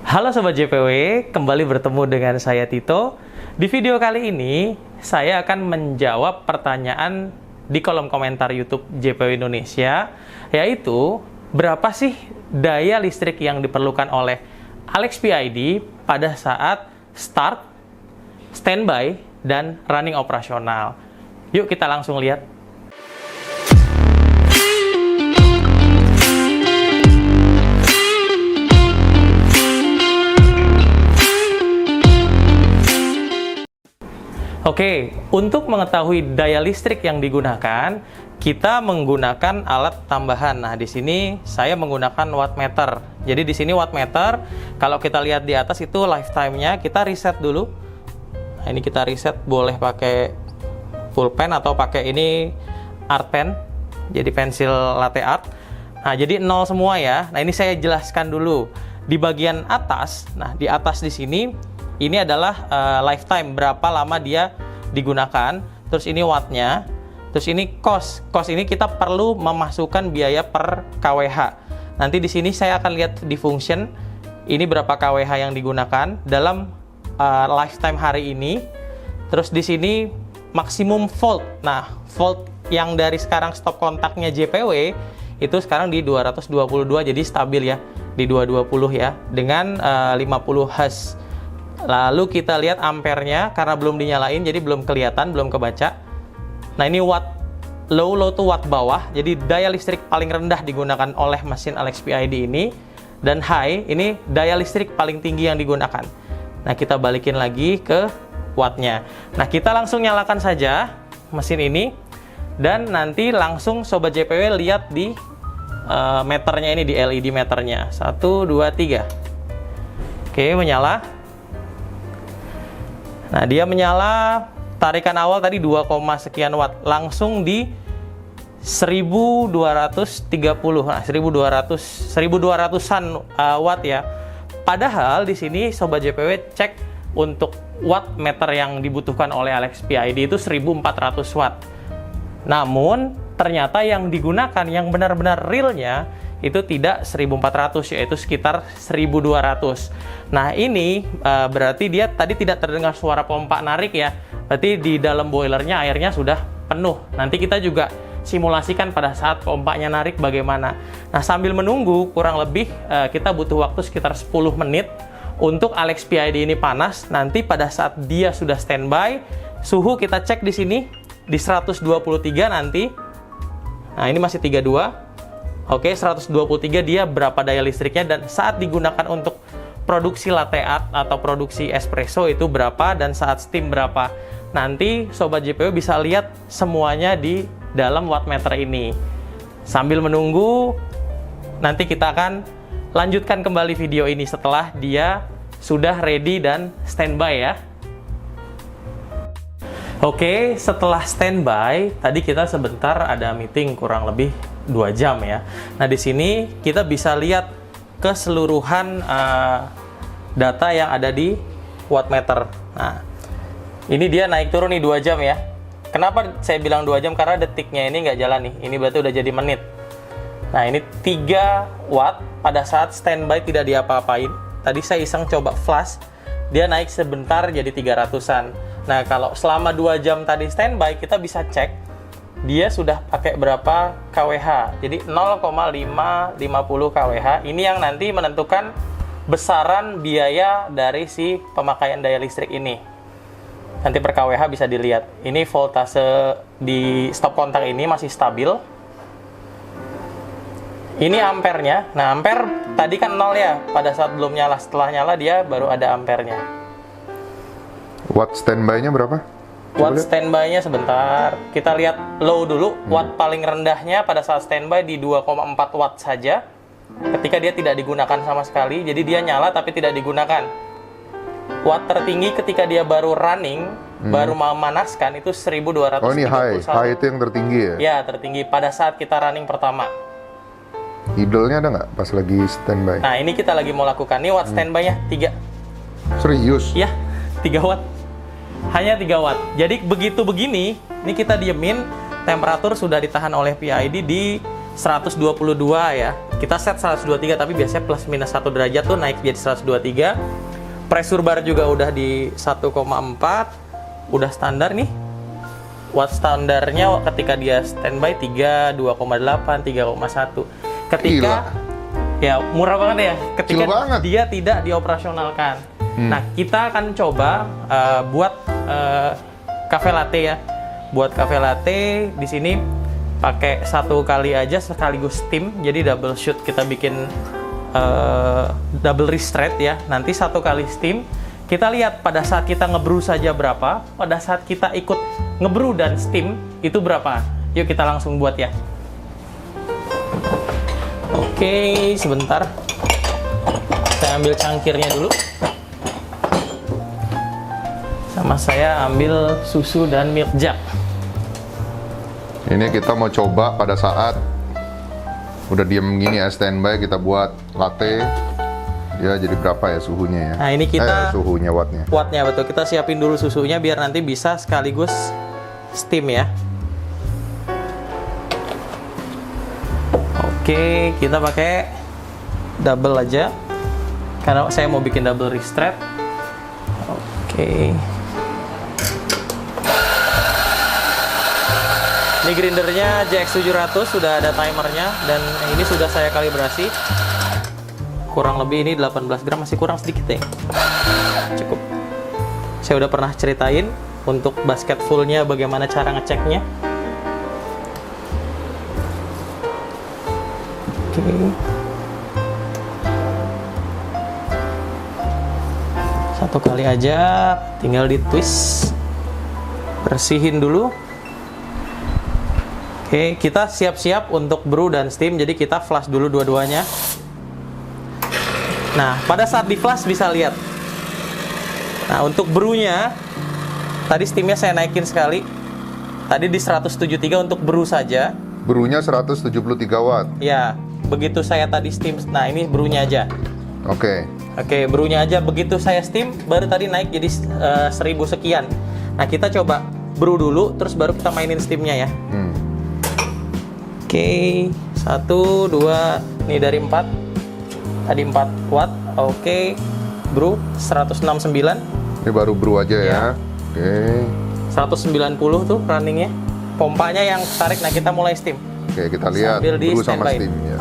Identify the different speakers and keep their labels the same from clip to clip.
Speaker 1: Halo Sobat JPW, kembali bertemu dengan saya Tito. Di video kali ini, saya akan menjawab pertanyaan di kolom komentar YouTube JPW Indonesia, yaitu berapa sih daya listrik yang diperlukan oleh Alex PID pada saat start, standby, dan running operasional. Yuk kita langsung lihat. Oke, untuk mengetahui daya listrik yang digunakan, kita menggunakan alat tambahan. Nah, di sini saya menggunakan wattmeter. Jadi di sini wattmeter, kalau kita lihat di atas itu lifetime-nya, kita reset dulu. Nah, ini kita reset, boleh pakai pulpen atau pakai ini art pen, jadi pensil latte art. Nah, jadi 0 semua ya. Nah, ini saya jelaskan dulu. Di bagian atas, nah di atas di sini, ini adalah lifetime, berapa lama dia digunakan. Terus ini wattnya. Terus ini cost. Cost ini kita perlu memasukkan biaya per kWh. Nanti di sini saya akan lihat di function, ini berapa kWh yang digunakan dalam lifetime hari ini. Terus di sini maksimum volt. Nah, volt yang dari sekarang stop kontaknya JPW itu sekarang di 222, jadi stabil ya, di 220 ya, dengan 50 Hz. Lalu kita lihat ampernya, karena belum dinyalain jadi belum kelihatan, belum kebaca. Nah, ini watt low tuh watt bawah, jadi daya listrik paling rendah digunakan oleh mesin Alex PID ini. Dan high, ini daya listrik paling tinggi yang digunakan. Nah, kita balikin lagi ke wattnya. Nah, kita langsung nyalakan saja mesin ini, dan nanti langsung Sobat JPW lihat di meternya ini, di LED meternya. 1, 2, 3. Oke, menyala. Nah, dia menyala, tarikan awal tadi 2, sekian watt, langsung di 1230. Nah, 1200-an watt ya. Padahal di sini Sobat JPW cek untuk watt meter yang dibutuhkan oleh Alex PID itu 1400 watt. Namun ternyata yang digunakan yang benar-benar realnya itu tidak 1400, yaitu sekitar 1200. Nah, ini berarti dia tadi tidak terdengar suara pompa narik ya. Berarti di dalam boilernya airnya sudah penuh. Nanti kita juga simulasikan pada saat pompanya narik bagaimana. Nah, sambil menunggu, kurang lebih kita butuh waktu sekitar 10 menit untuk Alex PID ini panas. Nanti pada saat dia sudah standby, suhu kita cek di sini di 123 nanti. Nah, ini masih 32. Oke, 123 dia berapa daya listriknya, dan saat digunakan untuk produksi latte art atau produksi espresso itu berapa, dan saat steam berapa. Nanti Sobat JPW bisa lihat semuanya di dalam wattmeter ini. Sambil menunggu, nanti kita akan lanjutkan kembali video ini setelah dia sudah ready dan standby ya. Oke, setelah standby, tadi kita sebentar ada meeting kurang lebih 2 jam ya. Nah, di sini kita bisa lihat keseluruhan data yang ada di wattmeter. Nah, ini dia naik turun nih 2 jam ya. Kenapa saya bilang 2 jam? Karena detiknya ini nggak jalan nih. Ini berarti udah jadi menit. Nah, ini 3 watt pada saat standby tidak diapa-apain. Tadi saya iseng coba flash, dia naik sebentar jadi 300-an. Nah, kalau selama 2 jam tadi standby, kita bisa cek dia sudah pakai berapa kWh. Jadi 0,550 kWh. Ini yang nanti menentukan besaran biaya dari si pemakaian daya listrik ini. Nanti per kWh bisa dilihat. Ini voltase di stop kontak ini masih stabil. Ini ampernya. Nah, ampere tadi kan 0 ya, pada saat belum nyala. Setelah nyala dia baru ada ampernya.
Speaker 2: Watt standby-nya berapa?
Speaker 1: Watt standby-nya sebentar. Kita lihat low dulu. Watt paling rendahnya pada saat standby di 2,4 watt saja. Ketika dia tidak digunakan sama sekali, jadi dia nyala tapi tidak digunakan. Watt tertinggi ketika dia baru running, baru memanaskan itu 1231.
Speaker 2: Oh, ini high. High itu yang tertinggi ya?
Speaker 1: Ya, tertinggi pada saat kita running pertama.
Speaker 2: Idle-nya ada nggak pas lagi standby?
Speaker 1: Nah, ini kita lagi mau lakukan. Ini watt standby-nya 3.
Speaker 2: Serius?
Speaker 1: Ya, 3 watt. Hanya 3 watt. Jadi begitu begini, ini kita diemin, temperatur sudah ditahan oleh PID di 122 ya. Kita set 123 tapi biasanya plus minus 1 derajat tuh naik jadi 123. Pressure bar juga udah di 1,4. Udah standar nih. Watt standarnya ketika dia standby 3, 2,8, 3,1. Ketika ya murah banget ya. Ketika dia tidak dioperasionalkan. Nah, kita akan coba buat cafe latte ya. Buat cafe latte di sini pakai satu kali aja sekaligus steam, jadi double shoot. Kita bikin double restart ya. Nanti satu kali steam, kita lihat pada saat kita ngebrew saja berapa, pada saat kita ikut ngebrew dan steam itu berapa. Yuk kita langsung buat ya. Oke, sebentar. Saya ambil cangkirnya dulu. Sama saya ambil susu dan milk jug.
Speaker 2: Ini kita mau coba pada saat udah diem gini ya, standby, kita buat latte. Dia jadi berapa ya suhunya ya?
Speaker 1: Nah, ini kita
Speaker 2: suhunya, wattnya.
Speaker 1: Wattnya betul. Kita siapin dulu susunya biar nanti bisa sekaligus steam ya. Oke, kita pakai double aja. Karena saya mau bikin double restart. Oke. Ini grindernya JX700, sudah ada timernya dan ini sudah saya kalibrasi. Kurang lebih ini 18 gram, masih kurang sedikit ya. Cukup. Saya udah pernah ceritain untuk basket fullnya bagaimana cara ngeceknya. Oke. Satu kali aja, tinggal di twist. Bersihin dulu. Oke, kita siap-siap untuk brew dan steam, jadi kita flash dulu dua-duanya. Nah, pada saat di flash bisa lihat. Nah, untuk brewnya, tadi steamnya saya naikin sekali. Tadi di 173 untuk brew saja.
Speaker 2: Brewnya 173 watt.
Speaker 1: Ya, begitu saya tadi steam, nah ini brewnya aja.
Speaker 2: Oke.
Speaker 1: Oke, brewnya aja begitu saya steam, baru tadi naik jadi 1000 sekian. Nah, kita coba brew dulu, terus baru kita mainin steamnya ya. Oke, 1, 2, nih dari 4. Tadi 4 watt. Oke, brew 169.
Speaker 2: Ini baru brew aja ya. Oke.
Speaker 1: 190 tuh runningnya. Pompanya yang tarik, nah kita mulai steam.
Speaker 2: Oke, kita lihat brew sama steam ya.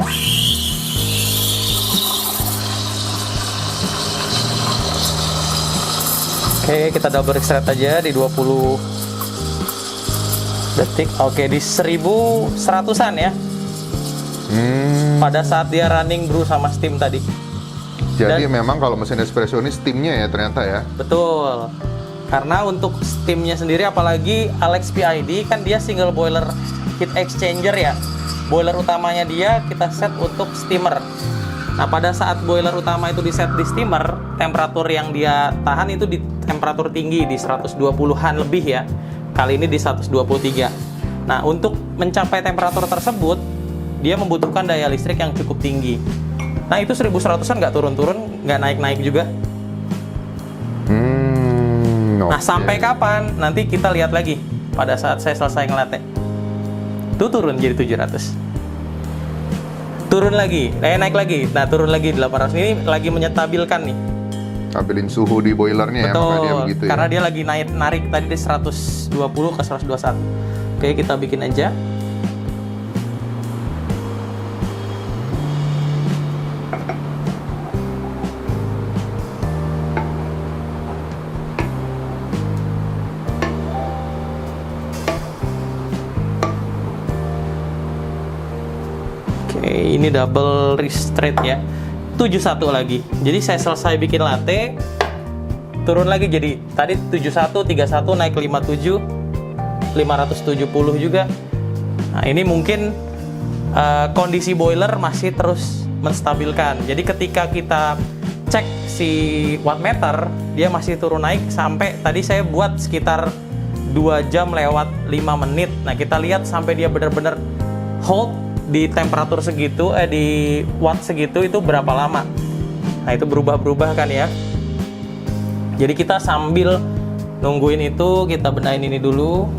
Speaker 1: Oke, kita double restart aja di 20 detik. Oke, di 1100-an ya. Pada saat dia running brew sama steam tadi.
Speaker 2: Jadi memang kalau mesin espresso ini steamnya ya ternyata ya.
Speaker 1: Betul. Karena untuk steamnya sendiri, apalagi Alex PID kan dia single boiler heat exchanger ya. Boiler utamanya dia kita set untuk steamer. Nah, pada saat boiler utama itu di set di steamer, temperatur yang dia tahan itu di temperatur tinggi di 120-an lebih ya. Kali ini di 123. Nah, untuk mencapai temperatur tersebut, dia membutuhkan daya listrik yang cukup tinggi. Nah, itu 1100-an nggak turun-turun, nggak naik-naik juga. Nah, sampai kapan? Nanti kita lihat lagi pada saat saya selesai ngelatte. Itu turun jadi 700. Turun lagi, naik lagi. Nah, turun lagi 800. Ini lagi menyetabilkan nih.
Speaker 2: Ambilin suhu di boilernya.
Speaker 1: Betul,
Speaker 2: ya, makanya dia begitu
Speaker 1: karena
Speaker 2: ya.
Speaker 1: dia lagi narik tadi di 120 ke 121. Oke, kita bikin aja. Oke, ini double restart ya. 71 lagi. Jadi saya selesai bikin latte, turun lagi jadi tadi 71, 31 naik 57, 570 juga. Nah, ini mungkin kondisi boiler masih terus menstabilkan. Jadi ketika kita cek si wattmeter, dia masih turun naik sampai tadi saya buat sekitar 2 jam lewat 5 menit. Nah, kita lihat sampai dia benar-benar hold di temperatur segitu, di watt segitu itu berapa lama. Nah, itu berubah-berubah kan ya. Jadi kita sambil nungguin itu, kita benahin ini dulu.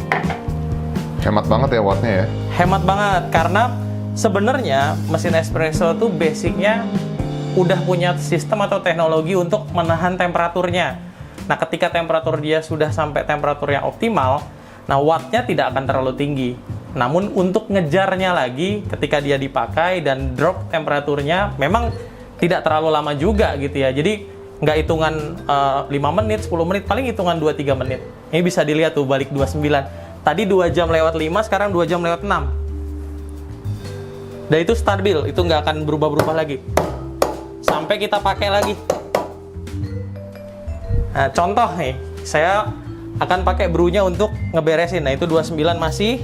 Speaker 2: Hemat banget ya wattnya ya.
Speaker 1: Hemat banget, karena sebenarnya mesin espresso tuh basicnya udah punya sistem atau teknologi untuk menahan temperaturnya. Nah, ketika temperatur dia sudah sampai temperatur yang optimal, nah wattnya tidak akan terlalu tinggi. Namun untuk ngejarnya lagi ketika dia dipakai dan drop temperaturnya memang tidak terlalu lama juga gitu ya. Jadi nggak hitungan 5 menit, 10 menit, paling hitungan 2-3 menit. Ini bisa dilihat tuh balik 29. Tadi 2 jam lewat 5, sekarang 2 jam lewat 6. Dan itu stabil, itu nggak akan berubah-berubah lagi. Sampai kita pakai lagi. Nah, contoh nih, saya akan pakai brew-nya untuk ngeberesin. Nah, itu 29 masih.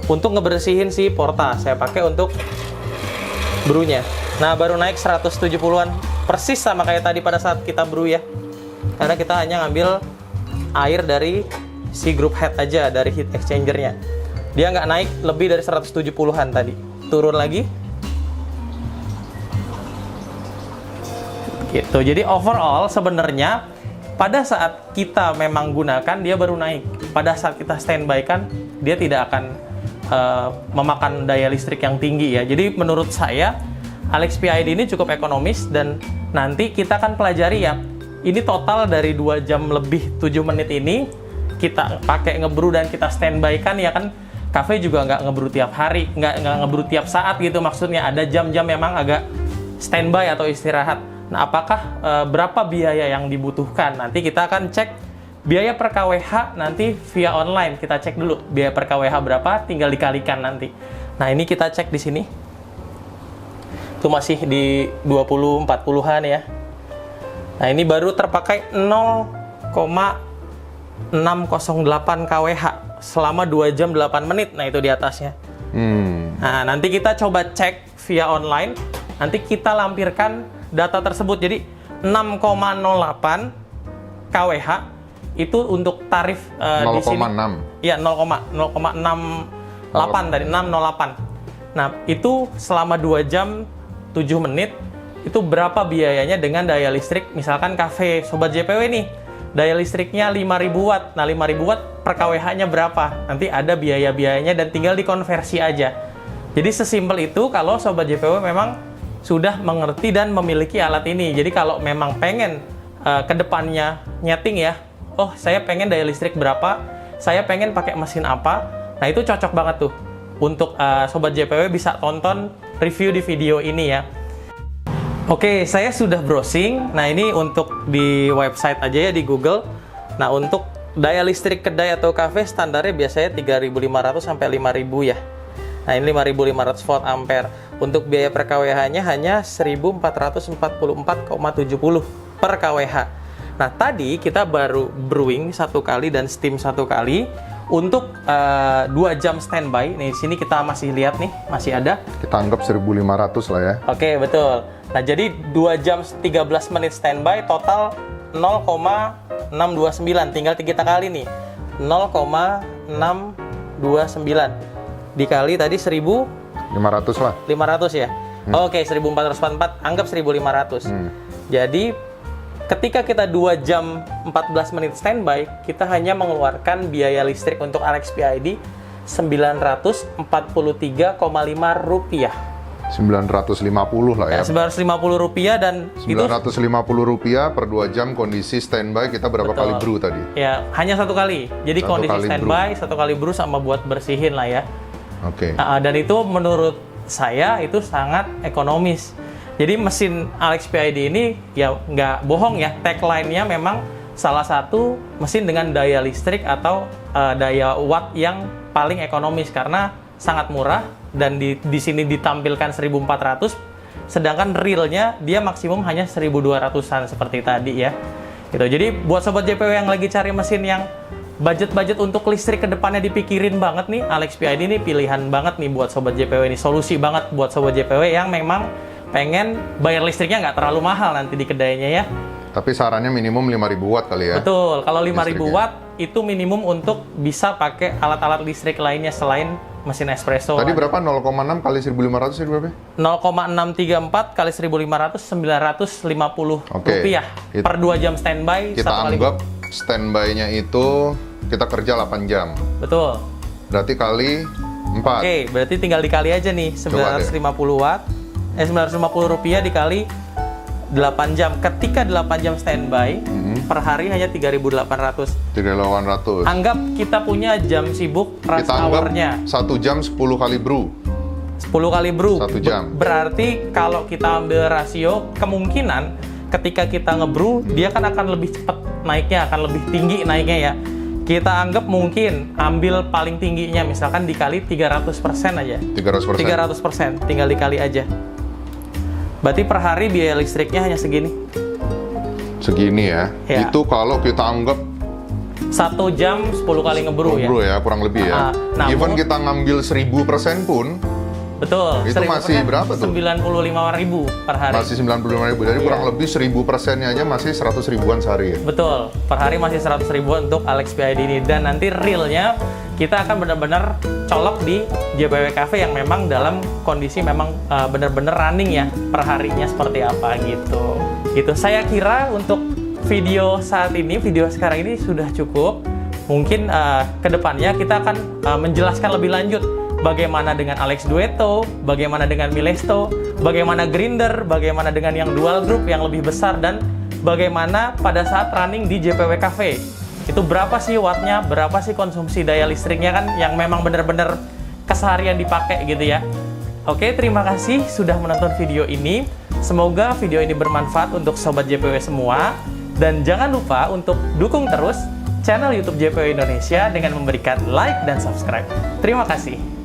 Speaker 1: Untuk ngebersihin si Porta, saya pakai untuk brew-nya. Nah, baru naik 170-an. Persis sama kayak tadi pada saat kita brew ya. Karena kita hanya ngambil air dari si group head aja, dari heat exchanger-nya. Dia nggak naik lebih dari 170-an tadi. Turun lagi. Gitu. Jadi overall sebenarnya pada saat kita memang gunakan dia baru naik. Pada saat kita standby kan dia tidak akan memakan daya listrik yang tinggi ya. Jadi menurut saya Alex PID ini cukup ekonomis dan nanti kita akan pelajari ya. Ini total dari 2 jam lebih 7 menit ini kita pakai ngebrew dan kita standby kan ya kan. Cafe juga nggak ngebrew tiap hari, nggak ngebrew tiap saat gitu maksudnya. Ada jam-jam memang agak standby atau istirahat. Nah, apakah berapa biaya yang dibutuhkan? Nanti kita akan cek biaya per kWh nanti via online. Kita cek dulu biaya per kWh berapa, tinggal dikalikan nanti. Nah, ini kita cek di sini. Itu masih di 20-40-an ya. Nah, ini baru terpakai 0,608 kWh selama 2 jam 8 menit. Nah, itu di atasnya. Nah, nanti kita coba cek via online. Nanti kita lampirkan data tersebut. Jadi 6,08 kWh itu untuk tarif di sini.
Speaker 2: 0,6.
Speaker 1: Iya, 0,68 tadi, 608. Nah, itu selama 2 jam 7 menit itu berapa biayanya dengan daya listrik misalkan kafe Sobat JPW nih. Daya listriknya 5000 watt. Nah, 5000 watt per kWh-nya berapa? Nanti ada biaya-biayanya dan tinggal dikonversi aja. Jadi sesimpel itu kalau Sobat JPW memang sudah mengerti dan memiliki alat ini. Jadi kalau memang pengen ke depannya nyeting ya, oh saya pengen daya listrik berapa, saya pengen pakai mesin apa, nah itu cocok banget tuh. Untuk Sobat JPW bisa tonton review di video ini ya. Oke, saya sudah browsing. Nah, ini untuk di website aja ya, di Google. Nah, untuk daya listrik kedai atau kafe standarnya biasanya 3.500 sampai 5.000 ya. Nah, ini 5.500 volt ampere. Untuk biaya per kWh-nya hanya 1.444,70 per kWh. Nah, tadi kita baru brewing 1 kali dan steam 1 kali. Untuk 2 jam standby, nih sini kita masih lihat nih, masih ada.
Speaker 2: Kita anggap 1.500 lah ya.
Speaker 1: Oke, betul. Nah, jadi 2 jam 13 menit standby, total 0,629. Tinggal kita kali nih, 0,629. Dikali tadi
Speaker 2: 1.500 lah.
Speaker 1: 500 ya? Oke, 1.444, anggap 1.500. Jadi, ketika kita 2 jam 14 menit standby, kita hanya mengeluarkan biaya listrik untuk Alex PID Rp943,5.
Speaker 2: 950 lah ya.
Speaker 1: Rp950 dan
Speaker 2: Rp950 per 2 jam kondisi standby kita berapa
Speaker 1: Betul.
Speaker 2: kali brew tadi?
Speaker 1: Ya, hanya 1 kali. Jadi
Speaker 2: 1
Speaker 1: kondisi
Speaker 2: kali
Speaker 1: standby, 1 kali brew sama buat bersihin lah ya.
Speaker 2: Oke.
Speaker 1: Dan itu menurut saya itu sangat ekonomis. Jadi mesin Alex PID ini ya nggak bohong ya, tagline-nya memang salah satu mesin dengan daya listrik atau daya watt yang paling ekonomis karena sangat murah dan di sini ditampilkan 1.400, sedangkan realnya dia maksimum hanya 1.200-an seperti tadi ya. Gitu. Jadi buat Sobat JPW yang lagi cari mesin yang budget untuk listrik kedepannya dipikirin banget nih, Alex PID ini pilihan banget nih buat Sobat JPW ini, solusi banget buat Sobat JPW yang memang pengen bayar listriknya nggak terlalu mahal nanti di kedainya ya.
Speaker 2: Tapi sarannya minimum 5.000 watt kali ya?
Speaker 1: Betul, kalau 5.000
Speaker 2: listriknya.
Speaker 1: watt itu minimum untuk bisa pakai alat-alat listrik lainnya selain mesin espresso.
Speaker 2: Tadi berapa? 0,6 kali 1.500 itu berapa?
Speaker 1: 0,634 kali 1.500, 950
Speaker 2: Oke.
Speaker 1: rupiah per 2 jam standby.
Speaker 2: Kita
Speaker 1: 1 kali.
Speaker 2: anggap standby-nya itu kita kerja 8 jam.
Speaker 1: Betul.
Speaker 2: Berarti kali 4.
Speaker 1: Oke, berarti tinggal dikali aja nih, 950 watt. 950 rupiah dikali 8 jam. Ketika 8 jam standby, per hari hanya 3.800.
Speaker 2: 3.800.
Speaker 1: Anggap kita punya jam sibuk rush
Speaker 2: Kita anggap
Speaker 1: hour-nya.
Speaker 2: 1 jam 10 kali brew.
Speaker 1: 10 kali brew.
Speaker 2: 1 jam.
Speaker 1: Berarti kalau kita ambil rasio, kemungkinan ketika kita ngebrew, dia kan akan lebih cepat naiknya, akan lebih tinggi naiknya ya. Kita anggap mungkin ambil paling tingginya, misalkan dikali 300% aja.
Speaker 2: 300%.
Speaker 1: 300%, tinggal dikali aja. Berarti per hari biaya listriknya hanya segini.
Speaker 2: Segini ya.
Speaker 1: Ya.
Speaker 2: Itu kalau kita anggap
Speaker 1: 1 jam 10 kali ngebrew ya.
Speaker 2: brew ya, kurang lebih ya.
Speaker 1: Namun-
Speaker 2: Even kita ngambil 1000% pun
Speaker 1: Betul.
Speaker 2: Itu masih
Speaker 1: 1000%
Speaker 2: berapa tuh?
Speaker 1: 95.000 per hari.
Speaker 2: masih 95.000. Jadi kurang lebih 1000%-nya aja masih 100 ribuan sehari ya.
Speaker 1: Betul, per hari masih 100 ribuan untuk Alex PID ini. Dan nanti realnya kita akan benar-benar colok di JPW Cafe yang memang dalam kondisi memang benar-benar running ya, per harinya seperti apa gitu. Gitu. Saya kira untuk video saat ini, video sekarang ini sudah cukup. Mungkin kedepannya kita akan menjelaskan lebih lanjut bagaimana dengan Alex Duetto, bagaimana dengan Milesto, bagaimana grinder, bagaimana dengan yang dual group yang lebih besar, dan bagaimana pada saat running di JPW Cafe. Itu berapa sih wattnya, berapa sih konsumsi daya listriknya kan yang memang benar-benar keseharian dipakai gitu ya. Oke, terima kasih sudah menonton video ini. Semoga video ini bermanfaat untuk Sobat JPW semua. Dan jangan lupa untuk dukung terus channel YouTube JPW Indonesia dengan memberikan like dan subscribe. Terima kasih.